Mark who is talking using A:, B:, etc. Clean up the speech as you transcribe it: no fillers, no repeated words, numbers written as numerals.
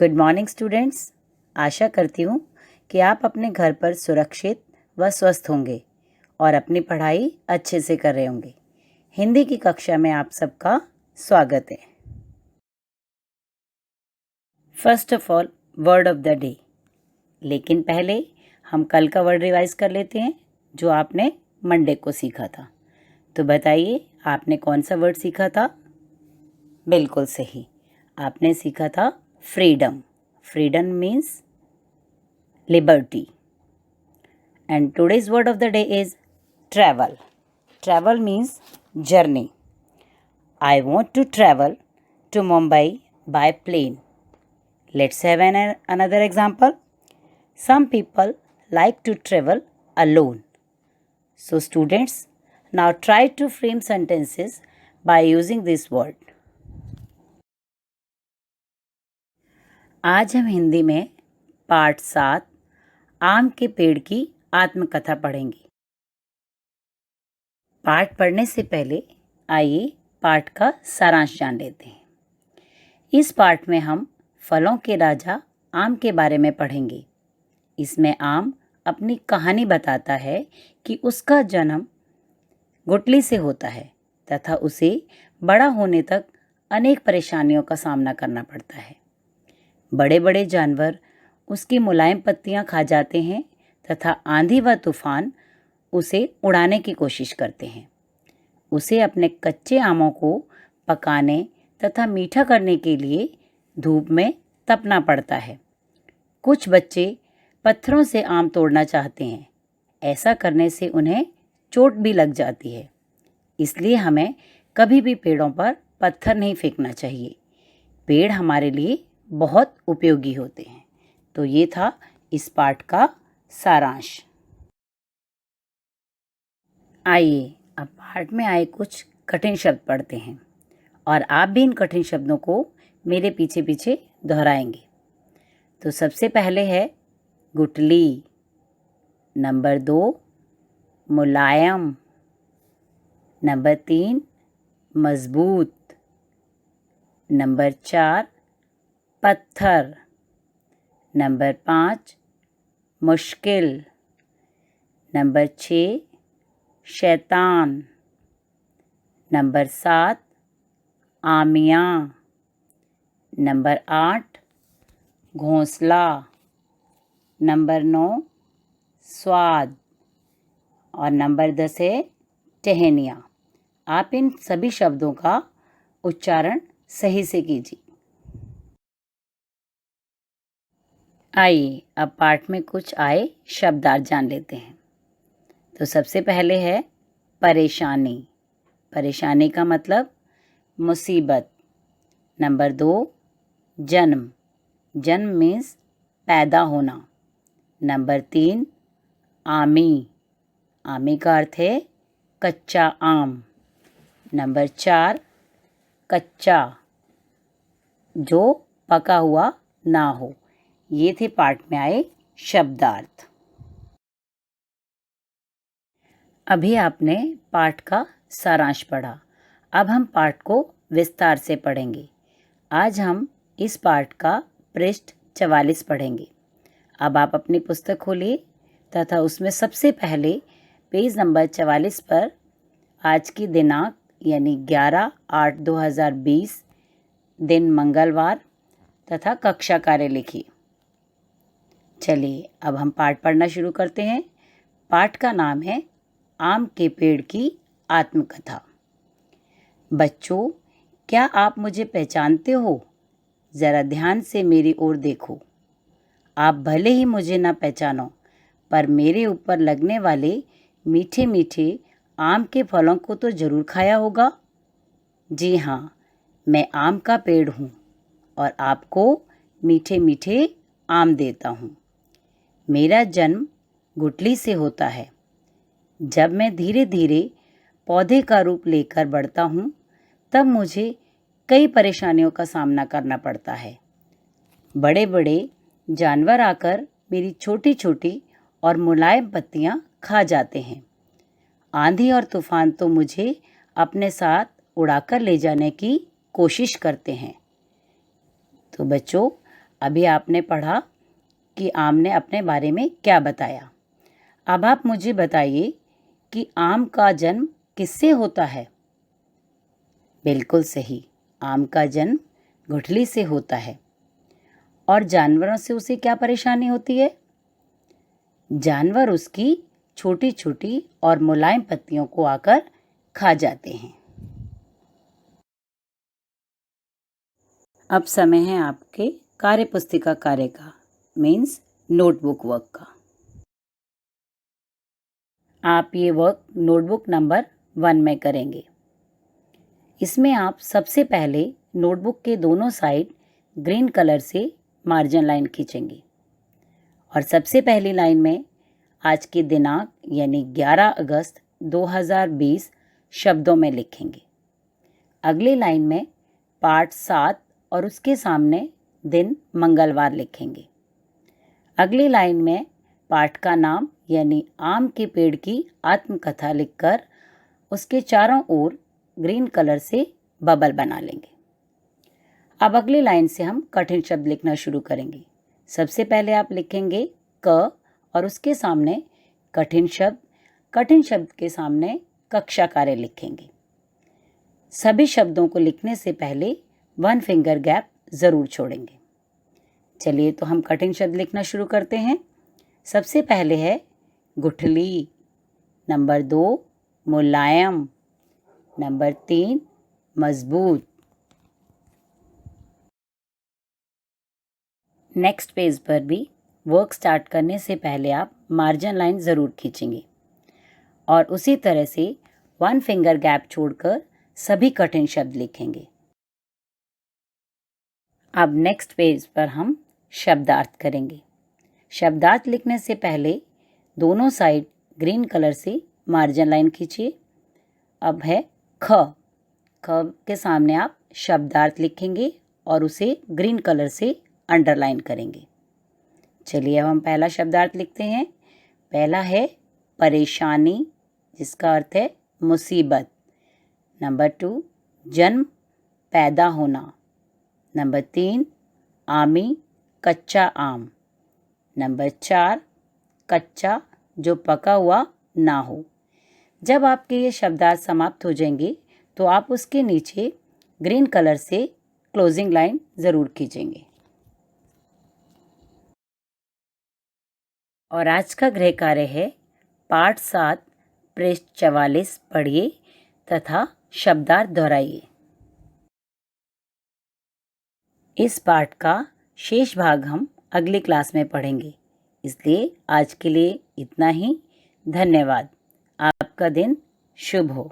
A: Good morning students. आशा करती हूँ कि आप अपने घर पर सुरक्षित व स्वस्थ होंगे और अपनी पढ़ाई अच्छे से कर रहे होंगे। हिंदी की कक्षा में आप सबका स्वागत है। First of all word of the day. लेकिन पहले हम कल का वर्ड रिवाइज कर लेते हैं जो आपने मंडे को सीखा था। तो बताइए आपने कौन सा वर्ड सीखा था? बिल्कुल सही, आपने सीखा था freedom. Freedom means liberty. And today's word of the day is travel. Travel means journey. I want to travel to Mumbai by plane. Let's have another example. Some people like to travel alone. So students, now try to frame sentences by using this word. आज हम हिंदी में पाठ 7 आम के पेड़ की आत्मकथा पढ़ेंगे। पाठ पढ़ने से पहले आइए पाठ का सारांश जान लेते हैं। इस पाठ में हम फलों के राजा आम के बारे में पढ़ेंगे। इसमें आम अपनी कहानी बताता है कि उसका जन्म गुठली से होता है तथा उसे बड़ा होने तक अनेक परेशानियों का सामना करना पड़ता है। बड़े बड़े जानवर उसकी मुलायम पत्तियां खा जाते हैं तथा आंधी व तूफान उसे उड़ाने की कोशिश करते हैं। उसे अपने कच्चे आमों को पकाने तथा मीठा करने के लिए धूप में तपना पड़ता है। कुछ बच्चे पत्थरों से आम तोड़ना चाहते हैं। ऐसा करने से उन्हें चोट भी लग जाती है। इसलिए हमें कभी भी पेड़ों पर पत्थर नहीं फेंकना चाहिए। पेड़ हमारे लिए बहुत उपयोगी होते हैं। तो ये था इस पाठ का सारांश। आइए अब पाठ में आए कुछ कठिन शब्द पढ़ते हैं और आप भी इन कठिन शब्दों को मेरे पीछे पीछे दोहराएंगे। तो सबसे पहले है गुठली, नंबर 2 मुलायम, नंबर 3 मजबूत, नंबर 4 पत्थर, नंबर 5 मुश्किल, नंबर 6 शैतान, नंबर 7 आमियाँ, नंबर 8 घोंसला, नंबर 9 स्वाद और नंबर 10 है टहनियाँ। आप इन सभी शब्दों का उच्चारण सही से कीजिए। आइए अब पाठ में कुछ आए शब्दार्थ जान लेते हैं। तो सबसे पहले है परेशानी। परेशानी का मतलब मुसीबत। नंबर 2 जन्म। जन्म मीन्स पैदा होना। नंबर 3 आमी। आमी का अर्थ है कच्चा आम। नंबर 4 कच्चा, जो पका हुआ ना हो। ये थे पाठ में आए शब्दार्थ। अभी आपने पाठ का सारांश पढ़ा। अब हम पाठ को विस्तार से पढ़ेंगे। आज हम इस पाठ का पृष्ठ 44 पढ़ेंगे। अब आप अपनी पुस्तक खोलिए तथा उसमें सबसे पहले पेज नंबर 44 पर आज की दिनांक यानी 11/8/2020 दिन मंगलवार तथा कक्षा कार्य लिखिए। चलिए अब हम पाठ पढ़ना शुरू करते हैं। पाठ का नाम है आम के पेड़ की आत्मकथा। बच्चों, क्या आप मुझे पहचानते हो? ज़रा ध्यान से मेरी ओर देखो। आप भले ही मुझे ना पहचानो, पर मेरे ऊपर लगने वाले मीठे मीठे आम के फलों को तो ज़रूर खाया होगा। जी हाँ, मैं आम का पेड़ हूँ और आपको मीठे मीठे आम देता हूँ। मेरा जन्म गुठली से होता है। जब मैं धीरे धीरे पौधे का रूप लेकर बढ़ता हूँ, तब मुझे कई परेशानियों का सामना करना पड़ता है। बड़े बड़े जानवर आकर मेरी छोटी छोटी और मुलायम पत्तियाँ खा जाते हैं। आंधी और तूफान तो मुझे अपने साथ उड़ाकर ले जाने की कोशिश करते हैं। तो बच्चों, अभी आपने पढ़ा कि आम ने अपने बारे में क्या बताया। अब आप मुझे बताइए कि आम का जन्म किससे होता है? बिल्कुल सही, आम का जन्म गुठली से होता है। और जानवरों से उसे क्या परेशानी होती है? जानवर उसकी छोटी छोटी और मुलायम पत्तियों को आकर खा जाते हैं। अब समय है आपके कार्यपुस्तिका कार्य का, मीन्स नोटबुक वर्क का। आप ये वर्क नोटबुक नंबर 1 में करेंगे। इसमें आप सबसे पहले नोटबुक के दोनों साइड ग्रीन कलर से मार्जिन लाइन खींचेंगे और सबसे पहली लाइन में आज की दिनांक यानी 11 अगस्त 2020 शब्दों में लिखेंगे। अगली लाइन में पाठ 7 और उसके सामने दिन मंगलवार लिखेंगे। अगली लाइन में पाठ का नाम यानी आम के पेड़ की आत्मकथा लिखकर उसके चारों ओर ग्रीन कलर से बबल बना लेंगे। अब अगली लाइन से हम कठिन शब्द लिखना शुरू करेंगे। सबसे पहले आप लिखेंगे क और उसके सामने कठिन शब्द के सामने कक्षा कार्य लिखेंगे। सभी शब्दों को लिखने से पहले 1 फिंगर गैप ज़रूर छोड़ेंगे। चलिए तो हम कठिन शब्द लिखना शुरू करते हैं। सबसे पहले है गुठली, नंबर 2 मुलायम, नंबर 3 मजबूत। नेक्स्ट पेज पर भी वर्क स्टार्ट करने से पहले आप मार्जिन लाइन ज़रूर खींचेंगे और उसी तरह से 1 फिंगर गैप छोड़कर सभी कठिन शब्द लिखेंगे। अब नेक्स्ट पेज पर हम शब्दार्थ करेंगे। शब्दार्थ लिखने से पहले दोनों साइड ग्रीन कलर से मार्जिन लाइन खींचिए। अब है ख के सामने आप शब्दार्थ लिखेंगे और उसे ग्रीन कलर से अंडरलाइन करेंगे। चलिए अब हम पहला शब्दार्थ लिखते हैं। पहला है परेशानी, जिसका अर्थ है मुसीबत। नंबर 2 जन्म, पैदा होना। नंबर 3 आमी, कच्चा आम। नंबर 4 कच्चा, जो पका हुआ ना हो। जब आपके ये शब्दार्थ समाप्त हो जाएंगे तो आप उसके नीचे ग्रीन कलर से क्लोजिंग लाइन ज़रूर खींचेंगे। और आज का गृह कार्य है पाठ 7 पृष्ठ 44 पढ़िए तथा शब्दार्थ दोहराइए। इस पाठ का शेष भाग हम अगली क्लास में पढ़ेंगे, इसलिए आज के लिए इतना ही। धन्यवाद। आपका दिन शुभ हो।